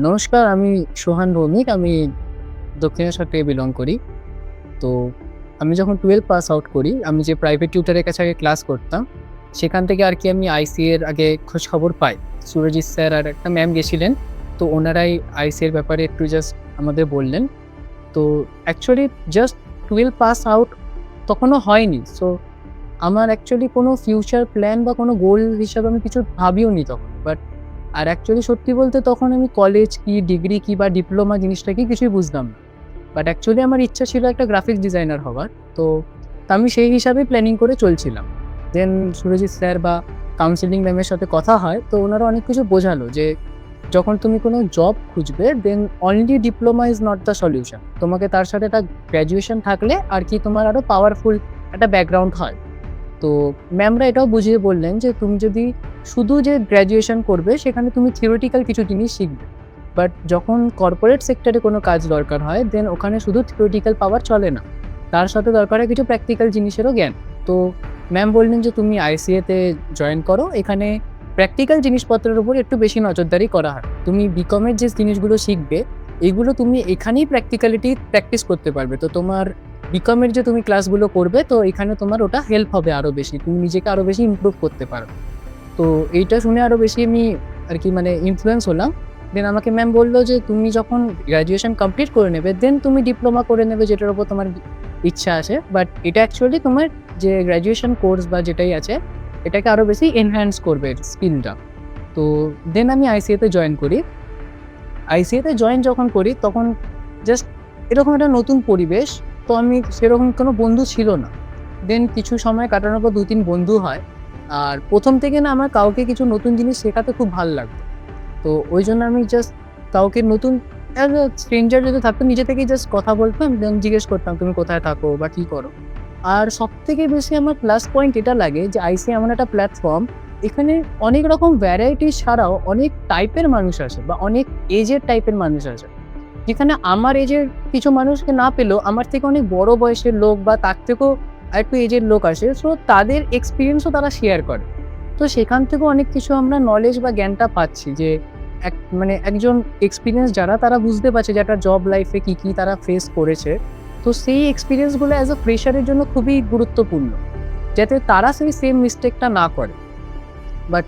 নমস্কার, আমি সোহান ভৌমিক। আমি দক্ষিণেশ্বর থেকে বিলং করি। তো আমি যখন 12 পাস আউট করি, আমি যে প্রাইভেট টিউটরের কাছে আগে ক্লাস করতাম, সেখান থেকে আর কি আমি আইসিএ এর আগে খোঁজখবর পাই। সুরজিৎ স্যার আর একটা ম্যাম গেছিলেন। তো ওনারাই আইসিএ এর ব্যাপারে একটু জাস্ট আমাদের বললেন। তো অ্যাকচুয়ালি জাস্ট 12 পাস আউট তখনও হয়নি। সো আমার অ্যাকচুয়ালি কোনো ফিউচার প্ল্যান বা কোনো গোল হিসাবে আমি কিছু ভাবিওনি তখন। বাট আর অ্যাকচুয়ালি সত্যি বলতে তখন আমি কলেজ কি, ডিগ্রি কি বা ডিপ্লোমা জিনিসটা কি কিছুই বুঝতাম না। বাট অ্যাকচুয়ালি আমার ইচ্ছা ছিল একটা গ্রাফিক্স ডিজাইনার হওয়ার। তো আমি সেই হিসাবেই প্ল্যানিং করে চলছিলাম। দেন সুরজিৎ স্যার বা কাউন্সেলিং ম্যামের সাথে কথা হয়। তো ওনারা অনেক কিছু বোঝালো যে, যখন তুমি কোনো জব খুঁজবে then only diploma is not the solution. তোমাকে তার সাথে একটা গ্র্যাজুয়েশন থাকলে আর কি তোমার আরও পাওয়ারফুল একটা ব্যাকগ্রাউন্ড হয়। তো ম্যামরা এটাও বুঝিয়ে বললেন যে, তুমি যদি শুধু যে গ্র্যাজুয়েশন করবে সেখানে তুমি থিওরিটিক্যাল কিছু জিনিস শিখবে। বাট যখন কর্পোরেট সেক্টরে কোনো কাজ দরকার হয় দেন ওখানে শুধু থিওরিটিক্যাল পাওয়ার চলে না। তার সাথে দরকার হয় কিছু প্র্যাকটিক্যাল জিনিসেরও জ্ঞান। তো ম্যাম বললেন যে, তুমি আইসিএতে জয়েন করো। এখানে প্র্যাকটিক্যাল জিনিসপত্রের উপর একটু বেশি নজরদারি করা হয়। তুমি বিকমের যে জিনিসগুলো শিখবে এগুলো তুমি এখানেই প্র্যাকটিক্যালিটি প্র্যাকটিস করতে পারবে। তো তোমার বিকমের যে তুমি ক্লাসগুলো করবে তো এখানে তোমার ওটা হেল্প হবে আরও বেশি। তুমি নিজেকে আরও বেশি ইমপ্রুভ করতে পারবে। তো এইটা শুনে আরও বেশি আমি আর কি মানে ইনফ্লুয়েন্স হলাম। দেন আমাকে ম্যাম বলল যে, তুমি যখন গ্র্যাজুয়েশন কমপ্লিট করে নেবে দেন তুমি ডিপ্লোমা করে নেবে যেটার উপর তোমার ইচ্ছা আছে। বাট এটা অ্যাকচুয়ালি তোমার যে গ্র্যাজুয়েশন কোর্স বা যেটাই আছে এটাকে আরও বেশি এনহ্যান্স করবে স্কিলটা। তো দেন আমি আইসিএতে জয়েন করি। আইসিএতে জয়েন যখন করি তখন জাস্ট এরকম একটা নতুন পরিবেশ। তো আমি সেরকম কোনো বন্ধু ছিল না। দেন কিছু সময় কাটানোর পর ২-৩ বন্ধু হয়। আর ১ম থেকে না আমার কাউকে কিছু নতুন জিনিস শেখাতে খুব ভাল লাগতো। তো ওই জন্য আমি জাস্ট কাউকে নতুন অ্যাজ আ স্ট্রেঞ্জার যদি থাকতো নিজে থেকেই জাস্ট কথা বলতাম, দেন জিজ্ঞেস করতাম, "তুমি কোথায় থাকো বা কী করো?" আর সবথেকে বেশি আমার প্লাস পয়েন্ট এটা লাগে যে আইসিএ এমন একটা প্ল্যাটফর্ম, এখানে অনেক রকম ভ্যারাইটি ছাড়াও অনেক টাইপের মানুষ আসে বা অনেক এজের টাইপের মানুষ আসে। যেখানে আমার এজের কিছু মানুষকে না পেলেও আমার থেকে অনেক বড় বয়সের লোক বা তার থেকেও আরেকটু এজের লোক আসে। সো তাদের এক্সপেরিয়েন্সও তারা শেয়ার করে। তো সেখান থেকেও অনেক কিছু আমরা নলেজ বা জ্ঞানটা পাচ্ছি যে মানে একজন এক্সপেরিয়েন্স যারা তারা বুঝতে পারছে যে একটা জব লাইফে কী তারা ফেস করেছে। তো সেই এক্সপেরিয়েন্সগুলো অ্যাজ আ ফ্রেশারের জন্য খুবই গুরুত্বপূর্ণ। যাতে তারা সেই সেম মিস্টেকটা না করে। বাট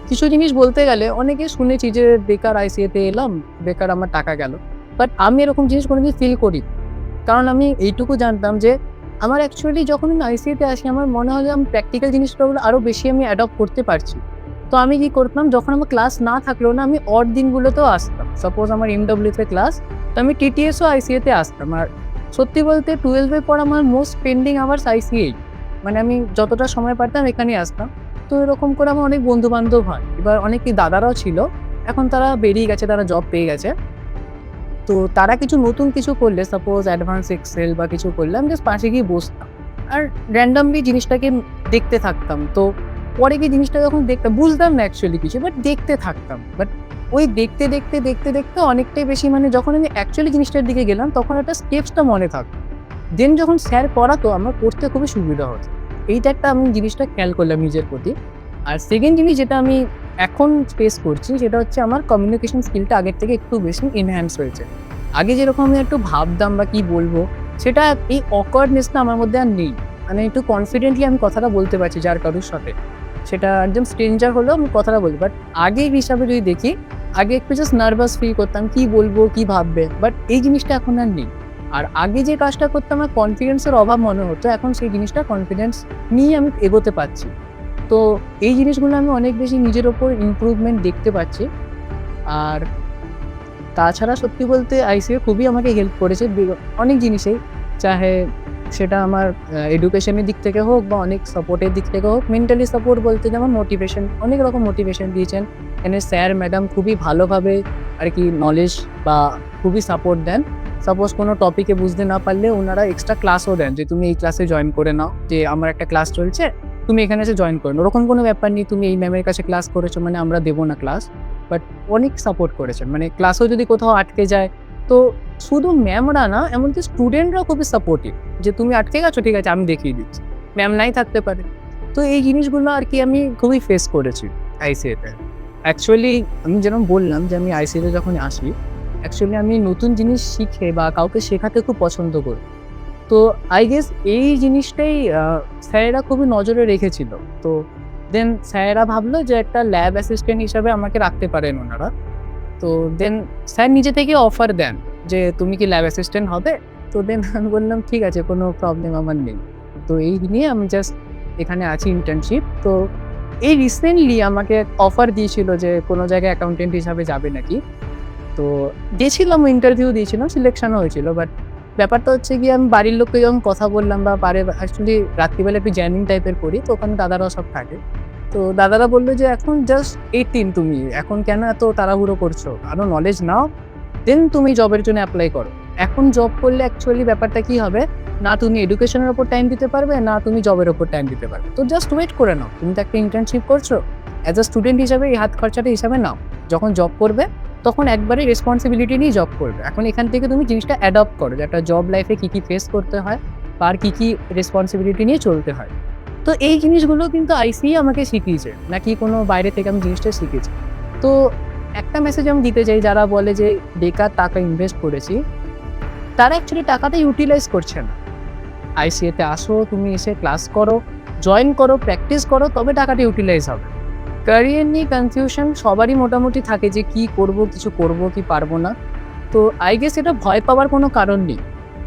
কিছু জিনিস বলতে গেলে অনেকে শুনেছি যে বেকার আইসিএতে এলাম, বেকার আমার টাকা গেল। বাট আমি এরকম জিনিস কোনোদিন ফিল করিনি। কারণ আমি এইটুকু জানতাম যে আমার অ্যাকচুয়ালি যখন আমি আইসিএতে আসি আমার মনে হয় যে আমি প্র্যাকটিক্যাল জিনিসগুলো আরও বেশি আমি অ্যাডপ্ট করতে পারছি। তো আমি কি করতাম, যখন আমার ক্লাস না থাকলেও না আমি অড দিনগুলোতেও আসতাম। সাপোজ আমার এমডব্লিউতে ক্লাস, তো আমি টিটিএসও আইসিএতে আসতাম। আর সত্যি বলতে 12 এর পর আমার মোস্ট পেন্ডিং আওয়ার্স আইসিএই। মানে আমি যতটা সময় পারতাম এখানেই আসতাম। তো এরকম করে আমার অনেক বন্ধু-বান্ধব হয়। এবার অনেকে দাদারাও ছিল। এখন তারা বেরিয়ে গেছে, তারা জব পেয়ে গেছে। তো তারা কিছু নতুন কিছু করলে সাপোজ অ্যাডভান্স এক্সেল বা কিছু করলে আমি জাস্ট পাশে গিয়ে বসতাম। আর র‍্যান্ডমলি জিনিসটাকে দেখতে থাকতাম। তো পরে গিয়ে জিনিসটা যখন দেখতাম বুঝতাম না অ্যাকচুয়ালি কিছু, বাট দেখতে থাকতাম। বাট ওই দেখতে অনেকটাই বেশি মানে যখন আমি অ্যাকচুয়ালি জিনিসটার দিকে গেলাম তখন একটা স্টেপসটা মনে থাকতো। দেন যখন স্যার পড়াতো আমার পড়তে খুবই সুবিধা হতো। এইটা একটা আমি জিনিসটা খেয়াল করলাম নিজের প্রতি। আর সেকেন্ড জিনিস যেটা আমি এখন ফেস করছি সেটা হচ্ছে আমার কমিউনিকেশন স্কিলটা আগের থেকে একটু বেশি এনহ্যান্স হয়েছে। আগে যেরকম আমি একটু ভাবতাম বা কি বলবো, সেটা এই অকওয়ার্ডনেসটা আমার মধ্যে আর নেই। মানে একটু কনফিডেন্টলি আমি কথাটা বলতে পারছি যার কারোর সাথে। সেটা একদম স্ট্রেঞ্জার হলেও আমি কথাটা বলি। বাট আগের হিসাবে যদি দেখি, আগে একটু জাস্ট নার্ভাস ফিল করতাম, কি বলবো, কি ভাববে? বাট এই জিনিসটা এখন আর নেই। আর আগে যে কাজটা করতে আমার কনফিডেন্সের অভাব মনে হতো, এখন সেই জিনিসটা কনফিডেন্স নিয়ে আমি এগোতে পারছি। তো এই জিনিসগুলো আমি অনেক বেশি নিজের ওপর ইমপ্রুভমেন্ট দেখতে পাচ্ছি। আর তাছাড়া সত্যি বলতে আইসিএ খুবই আমাকে হেল্প করেছে অনেক জিনিসেই। চাহে সেটা আমার এডুকেশনের দিক থেকে হোক বা অনেক সাপোর্টের দিক থেকে হোক। মেন্টালি সাপোর্ট বলতে যেমন মোটিভেশন, অনেক রকম মোটিভেশন দিয়েছেন। এখানে স্যার ম্যাডাম খুবই ভালোভাবে আর কি নলেজ বা খুবই সাপোর্ট দেন। সাপোজ কোনো টপিকে বুঝতে না পারলে ওনারা এক্সট্রা ক্লাসও দেন যে, "তুমি এই ক্লাসে জয়েন করে নাও। যে আমার একটা ক্লাস চলছে, তুমি এখানে এসে জয়েন করে নাও।" ওরকম কোনো ব্যাপার নেই, তুমি এই ম্যামের কাছে ক্লাস করেছো মানে আমরা দেবো না ক্লাস। বাট অনেক সাপোর্ট করেছেন। মানে ক্লাসেও যদি কোথাও আটকে যায়, তো শুধু ম্যামরা না এমনকি স্টুডেন্টরাও খুবই সাপোর্টিভ। যে, "তুমি আটকে গেছো? ঠিক আছে আমি দেখিয়ে দিচ্ছি।" ম্যাম নাই থাকতে পারে। তো এই জিনিসগুলো আর কি আমি খুবই ফেস করেছি আইসিএতে। অ্যাকচুয়ালি আমি যেরকম বললাম যে আমি আইসিইউতে যখন আসি, অ্যাকচুয়ালি আমি নতুন জিনিস শিখে বা কাউকে শেখাতে খুব পছন্দ করি। তো আই গেস এই জিনিসটাই স্যারেরা খুবই নজরে রেখেছিল। তো দেন স্যারেরা ভাবলো যে একটা ল্যাব অ্যাসিস্ট্যান্ট হিসাবে আমাকে রাখতে পারেন ওনারা। তো দেন স্যার নিজে থেকে অফার দেন যে, "তুমি কি ল্যাব অ্যাসিস্ট্যান্ট হবে?" তো দেন আমি বললাম, "ঠিক আছে, কোনো প্রবলেম আমার নেই।" তো এই নিয়ে আমি জাস্ট এখানে আছি ইন্টার্নশিপ। তো এই রিসেন্টলি আমাকে অফার দিয়েছিল যে, কোনো জায়গায় অ্যাকাউন্টেন্ট হিসাবে যাবে নাকি। তো গেছিলাম, ইন্টারভিউ দিয়েছিলাম, সিলেকশনও হয়েছিল। বাট ব্যাপারটা হচ্ছে গিয়ে আমি বাড়ির লোককে যখন কথা বললাম বা অ্যাকচুয়ালি রাত্রিবেলা একটু জ্যামিং টাইপের করি, তো ওখানে দাদারাও সব থাকে। তো দাদারা বলল যে, "এখন জাস্ট 18 তুমি। এখন কেন এত তাড়াহুড়ো করছো? আরো নলেজ নাও, দেন তুমি জবের জন্য এপ্লাই করো। এখন জব করলে অ্যাকচুয়ালি ব্যাপারটা কি হবে? না তুমি এডুকেশনের উপর টাইম দিতে পারবে, না তুমি জবের উপর টাইম দিতে পারবে। তো জাস্ট ওয়েট করে নাও। তুমি তো একটা ইন্টার্নশিপ করছো। অ্যাজ আ স্টুডেন্ট হিসাবে এই হাত খরচাটা হিসাবে নাও। যখন জব করবে তখন একবারে রেসপন্সিবিলিটি নিয়ে জব করবে। এখন এখান থেকে তুমি জিনিসটা অ্যাডপ্ট করো যে একটা জব লাইফে কি ফেস করতে হয় বা আর কি রেসপন্সিবিলিটি নিয়ে চলতে হয়।" তো এই জিনিসগুলো কিন্তু আইসিই আমাকে শিখিয়েছে, নাকি কোনো বাইরে থেকে আমি জিনিসটা শিখেছি। তো একটা মেসেজ আমি দিতে চাই যারা বলে যে বেকার টাকা ইনভেস্ট করেছি, তারা অ্যাকচুয়ালি টাকাটা ইউটিলাইজ করছে না। আইসিএ তে আসো, তুমি এসে ক্লাস করো, জয়েন করো, প্র্যাকটিস করো, তবে টাকাটা ইউটিলাইজ হবে। ক্যারিয়ার নিয়ে কনফিউশন সবারই মোটামুটি থাকে যে কি করব, কিছু করব কি পারব না। তো আই গেস এটা ভয় পাওয়ার কোনো কারণ নেই।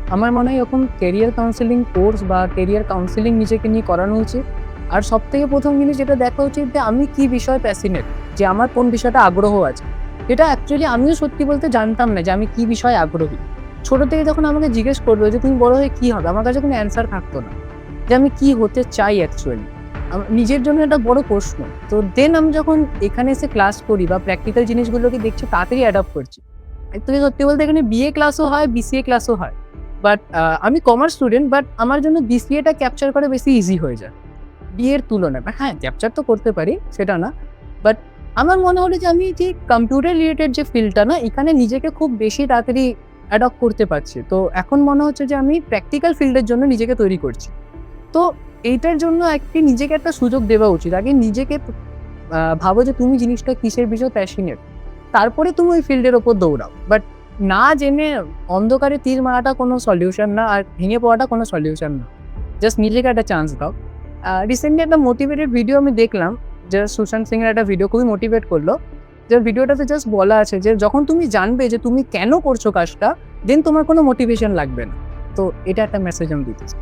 আমার মনে হয় এরকম কেরিয়ার কাউন্সেলিং কোর্স বা কেরিয়ার কাউন্সেলিং নিজেকে নিয়ে করানো উচিত। আর সবথেকে ১ম জিনিস যেটা দেখা উচিত যে আমি কি বিষয়ে প্যাশনেট, যে আমার কোন বিষয়টা আগ্রহ আছে। এটা অ্যাকচুয়ালি আমিও সত্যি বলতে জানতাম না যে আমি কি বিষয়ে আগ্রহী। ছোট থেকে যখন আমাকে জিজ্ঞেস করলো যে, "তুমি বড় হয়ে কি হবে?" আমার কাছে কোনো অ্যান্সার থাকতো না। যে আমি কি হতে চাই অ্যাকচুয়ালি। নিজের জন্য একটা বড় প্রশ্ন। তো দেন আমি যখন এখানে এসে ক্লাস করি বা প্র্যাকটিক্যাল জিনিসগুলোকে দেখছি, তাড়াতাড়ি অ্যাডপ্ট করছি। অ্যাকচুয়ালি সত্যি বলতে এখানে বিএ ক্লাসও হয়, বিসিএ ক্লাসও হয়। বাট আমি কমার্স স্টুডেন্ট, বাট আমার জন্য বিসিএটা ক্যাপচার করা বেশি ইজি হয়ে যায় বিএ এর তুলনায়। হ্যাঁ, ক্যাপচার তো করতে পারি, সেটা না। বাট আমার মনে হলো যে আমি যে কম্পিউটার রিলেটেড যে ফিল্ডটা না, এখানে নিজেকে খুব বেশি তাড়াতাড়ি অ্যাডপ্ট করতে পারছি। তো এখন মনে হচ্ছে যে আমি প্র্যাকটিক্যাল ফিল্ডের জন্য নিজেকে তৈরি করছি। তো এইটার জন্য নিজেকে একটা সুযোগ দেওয়া উচিত। আগে নিজেকে ভাবো যে তুমি জিনিসটা কিসের বিষয়ে প্যাশনেট। তারপরে তুমি ওই ফিল্ডের উপর দৌড়াও। বাট না জেনে অন্ধকারে তীর মারাটা কোনো সলিউশন না, আর ভেঙে পড়াটা কোনো সলিউশন না। জাস্ট নিজেকে একটা চান্স দাও। রিসেন্টলি একটা মোটিভেটেড ভিডিও আমি দেখলাম, যে সুশান্ত সিং এর একটা ভিডিও খুবই মোটিভেট করলো। যে ভিডিওটাতে জাস্ট বলা আছে যে যখন তুমি জানবে যে তুমি কেন করছো কাজটা, দেন তোমার কোনো মোটিভেশন লাগবে না। তো এটা একটা মেসেজ আমি দিতে চাই।